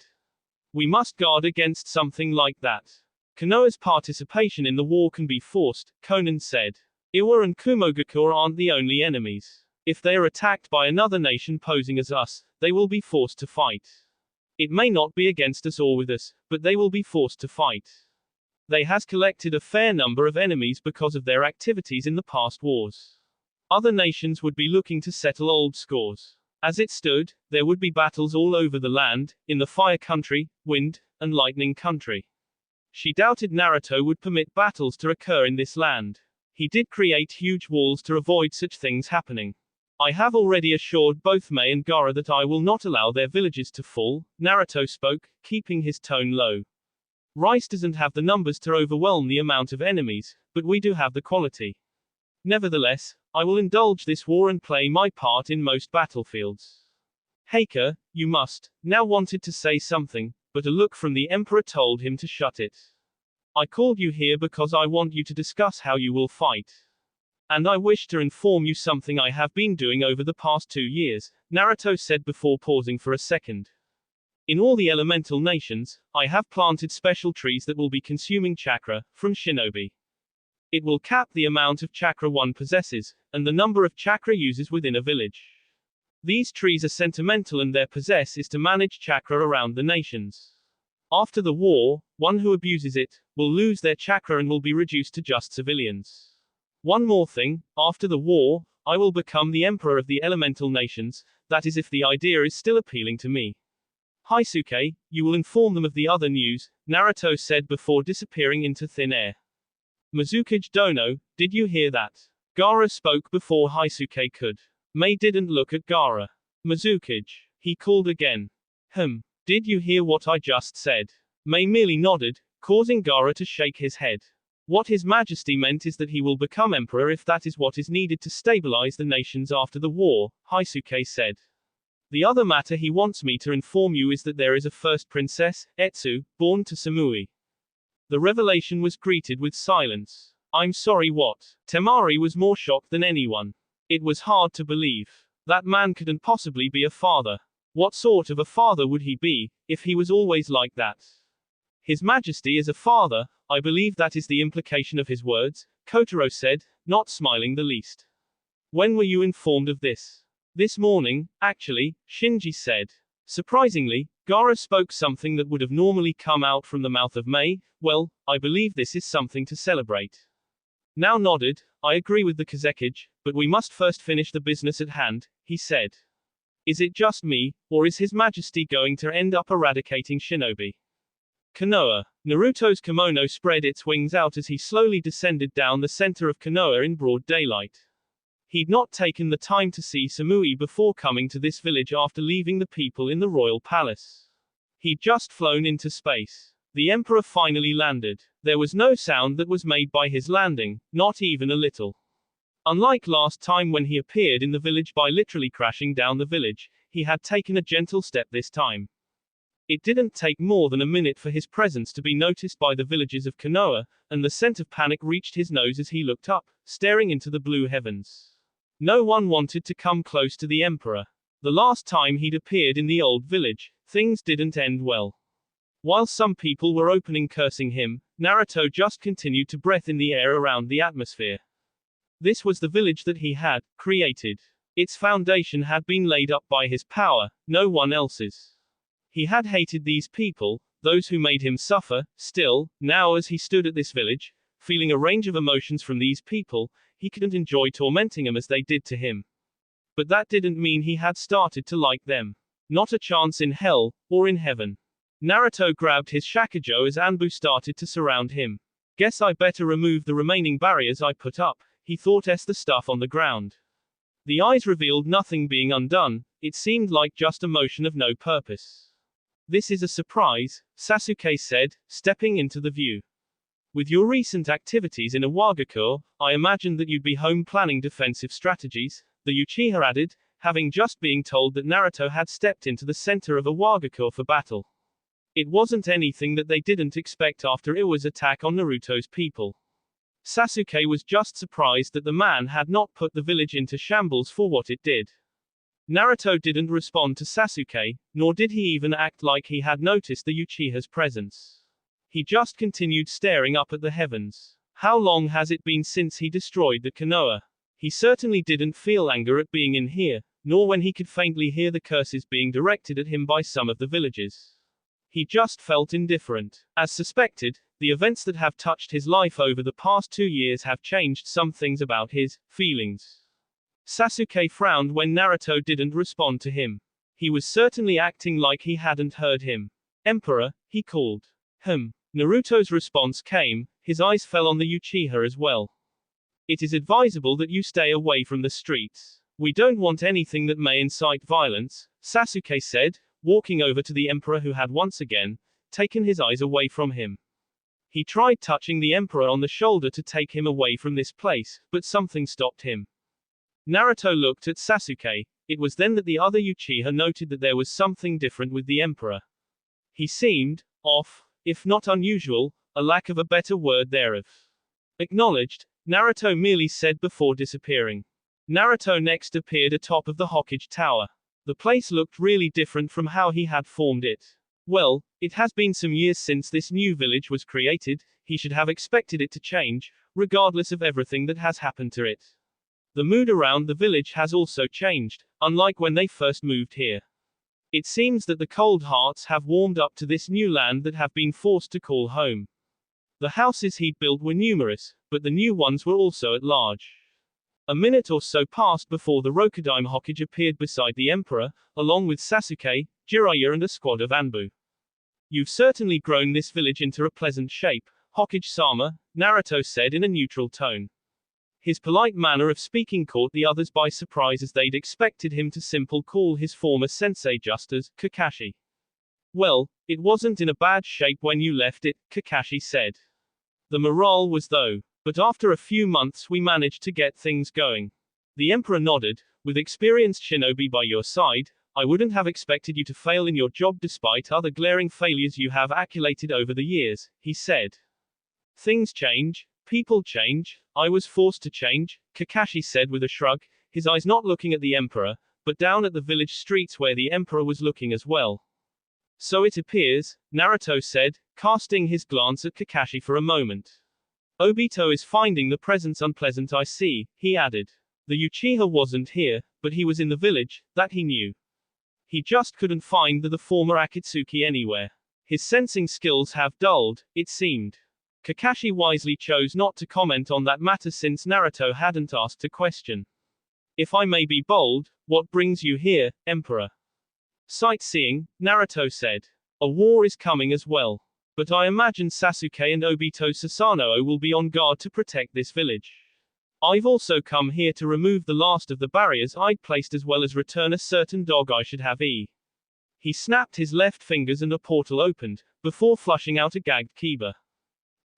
We must guard against something like that. Konoha's participation in the war can be forced, Konan said. Iwa and Kumogakure aren't the only enemies. If they are attacked by another nation posing as us, they will be forced to fight. It may not be against us or with us, but they will be forced to fight. They has collected a fair number of enemies because of their activities in the past wars. Other nations would be looking to settle old scores. As it stood, there would be battles all over the land, in the Fire country, Wind, and Lightning country. She doubted Naruto would permit battles to occur in this land. He did create huge walls to avoid such things happening. I have already assured both Mei and Gaara that I will not allow their villages to fall, Naruto spoke, keeping his tone low. Rice doesn't have the numbers to overwhelm the amount of enemies, but we do have the quality. Nevertheless, I will indulge this war and play my part in most battlefields. Heike, you must, now wanted to say something, but a look from the Emperor told him to shut it. I called you here because I want you to discuss how you will fight. And I wish to inform you something I have been doing over the past 2 years, Naruto said before pausing for a second. In all the elemental nations, I have planted special trees that will be consuming chakra, from shinobi. It will cap the amount of chakra one possesses, and the number of chakra users within a village. These trees are sentimental and their possess is to manage chakra around the nations. After the war, one who abuses it, will lose their chakra and will be reduced to just civilians. One more thing, after the war, I will become the emperor of the elemental nations, that is if the idea is still appealing to me. Haisuke, you will inform them of the other news, Naruto said before disappearing into thin air. Mizukage Dono, did you hear that? Gaara spoke before Haisuke could. Mei didn't look at Gaara. Mizukage, he called again. Did you hear what I just said? Mei merely nodded, causing Gaara to shake his head. What His Majesty meant is that he will become emperor if that is what is needed to stabilize the nations after the war, Haisuke said. The other matter he wants me to inform you is that there is a first princess, Etsu, born to Samui. The revelation was greeted with silence. I'm sorry, what? Temari was more shocked than anyone. It was hard to believe. That man couldn't possibly be a father. What sort of a father would he be, if he was always like that? His Majesty is a father, I believe that is the implication of his words, Kotaro said, not smiling the least. When were you informed of this? This morning, actually, Shinji said. Surprisingly, Gaara spoke something that would have normally come out from the mouth of Mei. Well, I believe this is something to celebrate. Now nodded, I agree with the Kazekage, but we must first finish the business at hand, he said. Is it just me, or is His Majesty going to end up eradicating shinobi? Konoha. Naruto's kimono spread its wings out as he slowly descended down the center of Konoha in broad daylight. He'd not taken the time to see Samui before coming to this village after leaving the people in the royal palace. He'd just flown into space. The Emperor finally landed. There was no sound that was made by his landing, not even a little. Unlike last time when he appeared in the village by literally crashing down the village, he had taken a gentle step this time. It didn't take more than a minute for his presence to be noticed by the villagers of Konoha, and the scent of panic reached his nose as he looked up, staring into the blue heavens. No one wanted to come close to the Emperor. The last time he'd appeared in the old village, things didn't end well. While some people were openly cursing him, Naruto just continued to breathe in the air around the atmosphere. This was the village that he had created. Its foundation had been laid up by his power, no one else's. He had hated these people, those who made him suffer. Still, now as he stood at this village, feeling a range of emotions from these people, he couldn't enjoy tormenting them as they did to him. But that didn't mean he had started to like them. Not a chance in hell, or in heaven. Naruto grabbed his shakujo as Anbu started to surround him. Guess I better remove the remaining barriers I put up, he thought as the stuff on the ground. The eyes revealed nothing being undone, it seemed like just a motion of no purpose. This is a surprise, Sasuke said, stepping into the view. With your recent activities in Iwagakure, I imagined that you'd be home planning defensive strategies, the Uchiha added, having just been told that Naruto had stepped into the center of Iwagakure for battle. It wasn't anything that they didn't expect after Iwa's attack on Naruto's people. Sasuke was just surprised that the man had not put the village into shambles for what it did. Naruto didn't respond to Sasuke, nor did he even act like he had noticed the Uchiha's presence. He just continued staring up at the heavens. How long has it been since he destroyed the Konoha? He certainly didn't feel anger at being in here, nor when he could faintly hear the curses being directed at him by some of the villagers. He just felt indifferent. As suspected, the events that have touched his life over the past 2 years have changed some things about his feelings. Sasuke frowned when Naruto didn't respond to him. He was certainly acting like he hadn't heard him. Emperor, he called. Naruto's response came, his eyes fell on the Uchiha as well. It is advisable that you stay away from the streets. We don't want anything that may incite violence, Sasuke said, walking over to the Emperor who had once again taken his eyes away from him. He tried touching the Emperor on the shoulder to take him away from this place, but something stopped him. Naruto looked at Sasuke. It was then that the other Uchiha noted that there was something different with the Emperor. He seemed off, if not unusual, a lack of a better word thereof. Acknowledged, Naruto merely said before disappearing. Naruto next appeared atop of the Hokage Tower. The place looked really different from how he had formed it. Well, it has been some years since this new village was created, he should have expected it to change, regardless of everything that has happened to it. The mood around the village has also changed, unlike when they first moved here. It seems that the cold hearts have warmed up to this new land that have been forced to call home. The houses he'd built were numerous, but the new ones were also at large. A minute or so passed before the Rokudaime Hokage appeared beside the Emperor, along with Sasuke, Jiraiya and a squad of Anbu. You've certainly grown this village into a pleasant shape, Hokage-sama, Naruto said in a neutral tone. His polite manner of speaking caught the others by surprise, as they'd expected him to simply call his former sensei just as Kakashi. Well, it wasn't in a bad shape when you left it, Kakashi said. The morale was low, but after a few months we managed to get things going. The emperor nodded. With experienced shinobi by your side, I wouldn't have expected you to fail in your job despite other glaring failures you have accumulated over the years, he said. Things change, people change, I was forced to change, Kakashi said with a shrug, his eyes not looking at the emperor, but down at the village streets where the emperor was looking as well. So it appears, Naruto said, casting his glance at Kakashi for a moment. Obito is finding the presence unpleasant, I see, he added. The Uchiha wasn't here, but he was in the village, that he knew. He just couldn't find the former Akatsuki anywhere. His sensing skills have dulled, it seemed. Kakashi wisely chose not to comment on that matter since Naruto hadn't asked a question. If I may be bold, what brings you here, Emperor? Sightseeing, Naruto said. A war is coming as well. But I imagine Sasuke and Obito Susanoo will be on guard to protect this village. I've also come here to remove the last of the barriers I'd placed as well as return a certain dog I should have. He snapped his left fingers and a portal opened, before flushing out a gagged Kiba.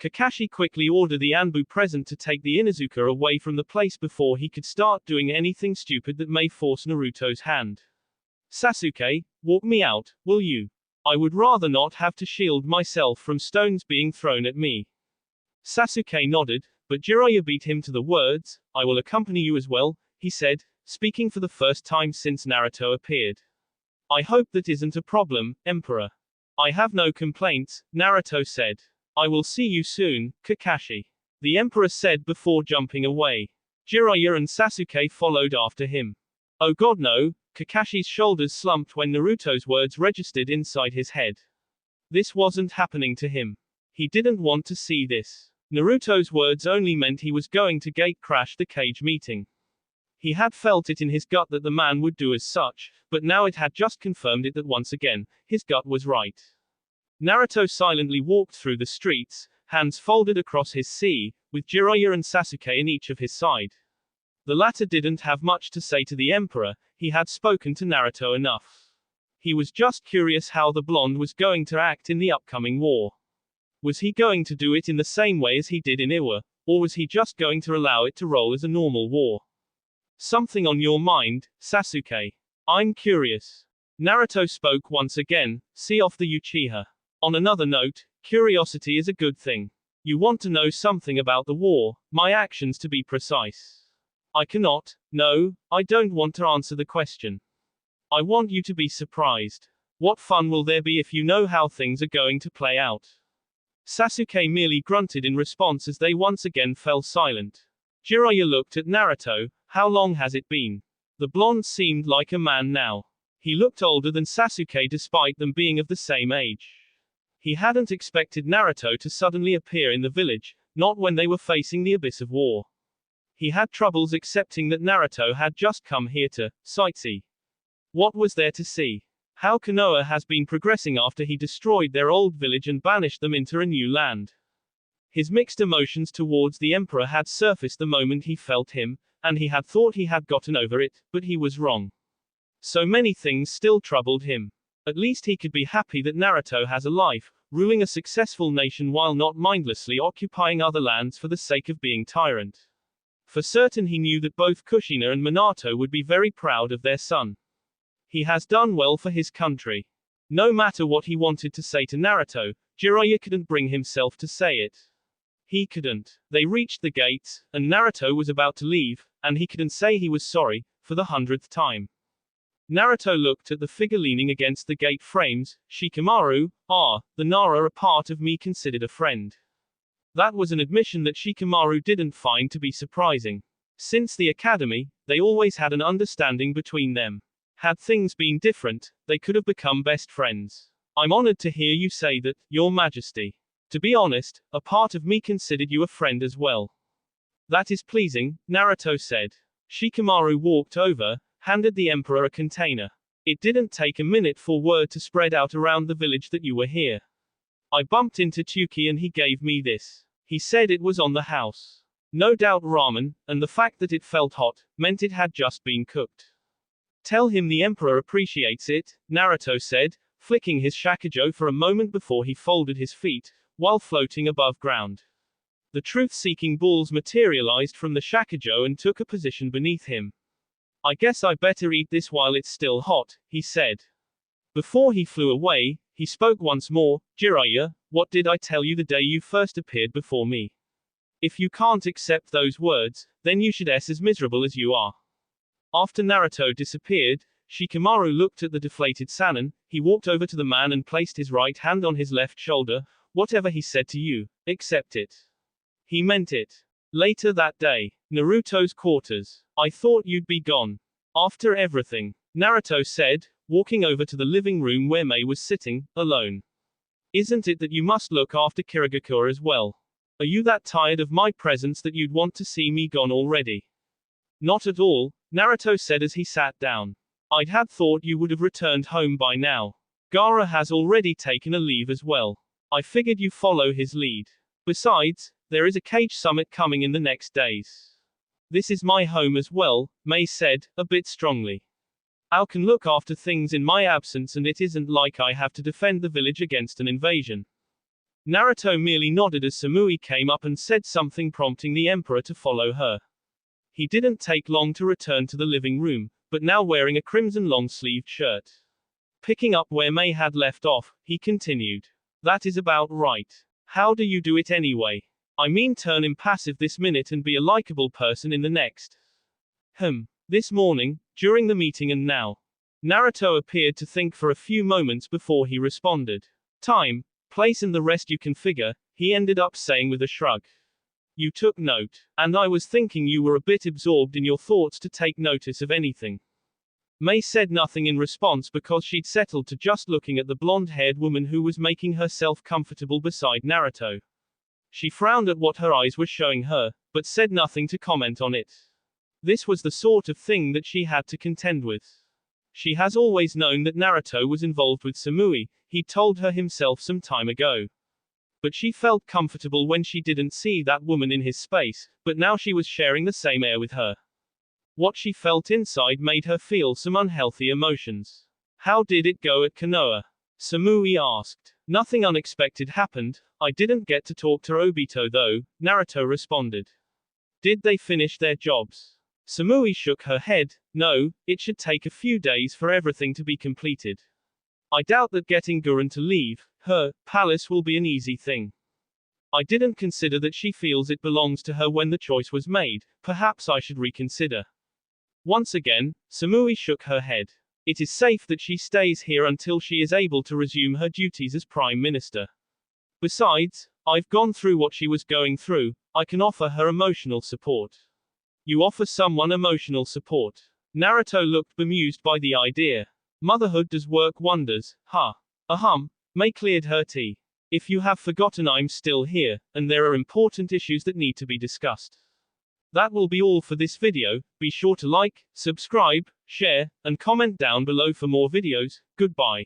Kakashi quickly ordered the Anbu present to take the Inuzuka away from the place before he could start doing anything stupid that may force Naruto's hand. Sasuke, walk me out, will you? I would rather not have to shield myself from stones being thrown at me. Sasuke nodded, but Jiraiya beat him to the words. I will accompany you as well, he said, speaking for the first time since Naruto appeared. I hope that isn't a problem, Emperor. I have no complaints, Naruto said. I will see you soon, Kakashi. The Emperor said before jumping away. Jiraiya and Sasuke followed after him. Oh god no, Kakashi's shoulders slumped when Naruto's words registered inside his head. This wasn't happening to him. He didn't want to see this. Naruto's words only meant he was going to gate crash the cage meeting. He had felt it in his gut that the man would do as such, but now it had just confirmed it that once again, his gut was right. Naruto silently walked through the streets, hands folded across his sea, with Jiraiya and Sasuke in each of his side. The latter didn't have much to say to the Emperor, he had spoken to Naruto enough. He was just curious how the blonde was going to act in the upcoming war. Was he going to do it in the same way as he did in Iwa, or was he just going to allow it to roll as a normal war? Something on your mind, Sasuke? I'm curious. Naruto spoke once again, see off the Uchiha. On another note, curiosity is a good thing. You want to know something about the war, my actions to be precise. I cannot, no, I don't want to answer the question. I want you to be surprised. What fun will there be if you know how things are going to play out? Sasuke merely grunted in response as they once again fell silent. Jiraiya looked at Naruto. How long has it been? The blonde seemed like a man now. He looked older than Sasuke despite them being of the same age. He hadn't expected Naruto to suddenly appear in the village, not when they were facing the abyss of war. He had troubles accepting that Naruto had just come here to sightsee. What was there to see? How Konoha has been progressing after he destroyed their old village and banished them into a new land. His mixed emotions towards the Emperor had surfaced the moment he felt him, and he had thought he had gotten over it, but he was wrong. So many things still troubled him. At least he could be happy that Naruto has a life, ruling a successful nation while not mindlessly occupying other lands for the sake of being tyrant. For certain he knew that both Kushina and Minato would be very proud of their son. He has done well for his country. No matter what he wanted to say to Naruto, Jiraiya couldn't bring himself to say it. He couldn't. They reached the gates, and Naruto was about to leave, and he couldn't say he was sorry, for the 100th time. Naruto looked at the figure leaning against the gate frames. Shikamaru, the Nara a part of me considered a friend. That was an admission that Shikamaru didn't find to be surprising. Since the academy, they always had an understanding between them. Had things been different, they could have become best friends. I'm honored to hear you say that, Your Majesty. To be honest, a part of me considered you a friend as well. That is pleasing, Naruto said. Shikamaru walked over, handed the Emperor a container. It didn't take a minute for word to spread out around the village that you were here. I bumped into Chuki and he gave me this. He said it was on the house. No doubt ramen, and the fact that it felt hot, meant it had just been cooked. Tell him the emperor appreciates it, Naruto said, flicking his shakujo for a moment before he folded his feet, while floating above ground. The truth-seeking balls materialized from the shakujo and took a position beneath him. I guess I better eat this while it's still hot, he said. Before he flew away, he spoke once more. Jiraiya, what did I tell you the day you first appeared before me? If you can't accept those words, then you should be as miserable as you are. After Naruto disappeared, Shikamaru looked at the deflated Sannin. He walked over to the man and placed his right hand on his left shoulder. Whatever he said to you, accept it. He meant it. Later that day, Naruto's quarters. I thought you'd be gone. After everything, Naruto said, walking over to the living room where Mei was sitting, alone. Isn't it that you must look after Kirigakura as well? Are you that tired of my presence that you'd want to see me gone already? Not at all, Naruto said as he sat down. I'd had thought you would have returned home by now. Gaara has already taken a leave as well. I figured you follow his lead. Besides, there is a cage summit coming in the next days. This is my home as well, Mei said, a bit strongly. I can look after things in my absence and it isn't like I have to defend the village against an invasion. Naruto merely nodded as Samui came up and said something prompting the emperor to follow her. He didn't take long to return to the living room, but now wearing a crimson long-sleeved shirt. Picking up where Mei had left off, he continued. That is about right. How do you do it anyway? I mean turn impassive this minute and be a likable person in the next. This morning, during the meeting and now. Naruto appeared to think for a few moments before he responded. Time, place and the rest you can figure, he ended up saying with a shrug. You took note, and I was thinking you were a bit absorbed in your thoughts to take notice of anything. Mei said nothing in response because she'd settled to just looking at the blonde-haired woman who was making herself comfortable beside Naruto. She frowned at what her eyes were showing her, but said nothing to comment on it. This was the sort of thing that she had to contend with. She has always known that Naruto was involved with Samui, he told her himself some time ago. But she felt comfortable when she didn't see that woman in his space, but now she was sharing the same air with her. What she felt inside made her feel some unhealthy emotions. How did it go at Konoha? Samui asked. Nothing unexpected happened, I didn't get to talk to Obito though, Naruto responded. Did they finish their jobs? Samui shook her head. No, it should take a few days for everything to be completed. I doubt that getting Gurren to leave her palace will be an easy thing. I didn't consider that she feels it belongs to her when the choice was made, perhaps I should reconsider. Once again, Samui shook her head. It is safe that she stays here until she is able to resume her duties as Prime Minister. Besides, I've gone through what she was going through, I can offer her emotional support. You offer someone emotional support. Naruto looked bemused by the idea. Motherhood does work wonders, huh? Mei cleared her tea. If you have forgotten I'm still here, and there are important issues that need to be discussed. That will be all for this video. Be sure to like, subscribe, share, and comment down below for more videos. Goodbye.